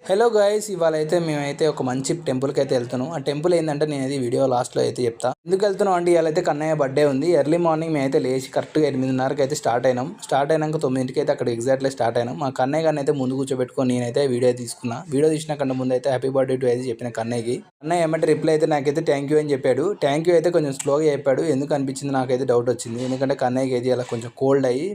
Hello guys, ఇవాళ అయితే మేమైతే ఒక మంచి టెంపుల్కి అయితే వెళ్తున్నాం. ఆ టెంపుల్ ఏంటంటే నేను అది వీడియో లాస్ట్లో అయితే చెప్తా. ఎందుకు వెళ్తున్నాం అంటే ఇవాళ అయితే కన్నయ్య బర్త్డే ఉంది. ఎర్లీ మార్నింగ్ మేమైతే లేచి కరెక్ట్గా 8:30కి అయితే స్టార్ట్ అయినాం. స్టార్ట్ అయినాక 9కి అయితే అక్కడ ఎగ్జాక్ట్లీ స్టార్ట్ అయినాం. మా కన్నయ్య గారిని అయితే ముందు కూర్చోబెట్టుకొని నేనైతే వీడియో తీసుకున్నా. వీడియో తీసిన కన్నా ముందు అయితే హ్యాపీ బర్త్డే టు అయితే చెప్పిన కన్నయ్యకి. కన్నయ్య ఏమంటే రిప్లై అయితే నాకైతే థ్యాంక్ యూ అని చెప్పాడు. థ్యాంక్ యూ అయితే కొంచెం స్లోగా చెప్పాడు. ఎందుకు అనిపించింది నాకైతే డౌట్ వచ్చింది. ఎందుకంటే కన్నయ్యకి అయితే ఇలా కొంచెం కోల్డ్ అయ్యి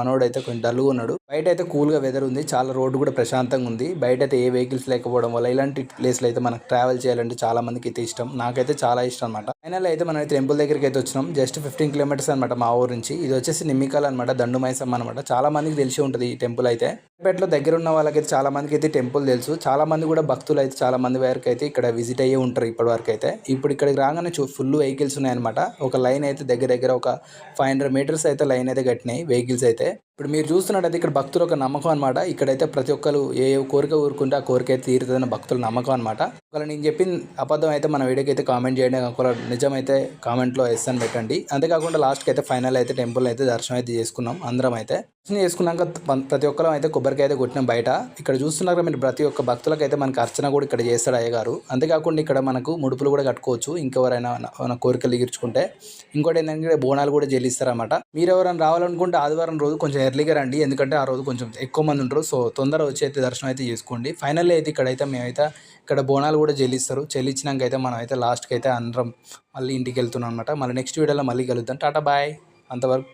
మనోడు అయితే కొంచెం డల్గా ఉన్నాడు. బయట అయితే కూల్గా వెదర్ ఉంది. చాలా రోడ్డు కూడా ప్రశాంతంగా ఉంది. బయట అయితే ఏ వెహికల్స్ లేకపోవడం వల్ల ఇలాంటి ప్లేస్లో అయితే మనకు ట్రావెల్ చేయాలంటే చాలా మందికి అయితే ఇష్టం. నాకైతే చాలా ఇష్టం అనమాట. ఫైనల్ అయితే మనం టెంపుల్ దగ్గరికి అయితే వచ్చినాం. జస్ట్ 15 కిలోమీటర్స్ అనమాట మా ఊరు నుంచి. ఇది వచ్చేసి నిమ్మికాల్ అనమాట, దండు మైసమ్మ అనమాట. చాలా మందికి తెలిసి ఉంటుంది ఈ టెంపుల్ అయితే. పేటలో దగ్గర ఉన్న వాళ్ళకైతే చాలా మందికి అయితే టెంపుల్ తెలుసు. చాలా మంది కూడా భక్తులు అయితే చాలా మంది వరకు అయితే ఇక్కడ విజిట్ అయ్యే ఉంటారు ఇప్పటి వరకు అయితే. ఇప్పుడు ఇక్కడికి రాగానే ఫుల్ వెహికల్స్ ఉన్నాయన్నమాట. ఒక లైన్ అయితే దగ్గర ఒక 500 మీటర్స్ అయితే లైన్ అయితే కట్టినాయి వెహికల్స్ అయితే. ఇప్పుడు మీరు చూస్తున్నట్టయితే ఇక్కడ భక్తులు ఒక నమ్మకం అనమాట. ఇక్కడైతే ప్రతి ఒక్కరు ఏ కోరిక ఊరుకుంటే ఆ కోరిక అయితే తీరుతుందని భక్తుల నమ్మకం అనమాట. ఒకవేళ నేను చెప్పిన అబద్ధం అయితే మన వీడియోకి అయితే కామెంట్ చేయండి. ఒకవేళ నిజమైతే కామెంట్లో ఎస్ అని పెట్టండి. అంతేకాకుండా లాస్ట్కి అయితే ఫైనల్ అయితే టెంపుల్ అయితే దర్శనం అయితే చేసుకున్నాం అందరం అయితే. దర్శనం చేసుకున్నాక ప్రతి ఒక్కరం అయితే కొబ్బరికాయ అయితే కొట్టినాం బయట. ఇక్కడ చూస్తున్నారు మీరు ప్రతి ఒక్క భక్తులకు అయితే మనకు అర్చన కూడా ఇక్కడ చేస్తాడు అయ్యగారు. అంతేకాకుండా ఇక్కడ మనకు ముడుపులు కూడా కట్టుకోవచ్చు ఇంకెవరైనా మన కోరికలు తీర్చుకుంటే. ఇంకోటి ఏంటంటే బోనాలు కూడా చెల్లిస్తారన్నమాట. మీరు ఎవరైనా రావాలనుకుంటే ఆదివారం రోజు కొంచెం ఎర్లీగా రండి. ఎందుకంటే ఆ రోజు కొంచెం ఎక్కువ మంది ఉంటారు. సో తొందరగా వచ్చి అయితే దర్శనం అయితే చేసుకోండి. ఫైనల్ అయితే ఇక్కడైతే మేమైతే ఇక్కడ బోనాలు కూడా చెల్లిస్తారు. చెల్లించినాక అయితే మనం అయితే లాస్ట్కి అయితే అందరం మళ్ళీ ఇంటికి వెళ్తున్నాం అనమాట. మళ్ళీ నెక్స్ట్ వీడియోలో మళ్ళీ కలుద్దాం. టాటా బాయ్. అంతవరకు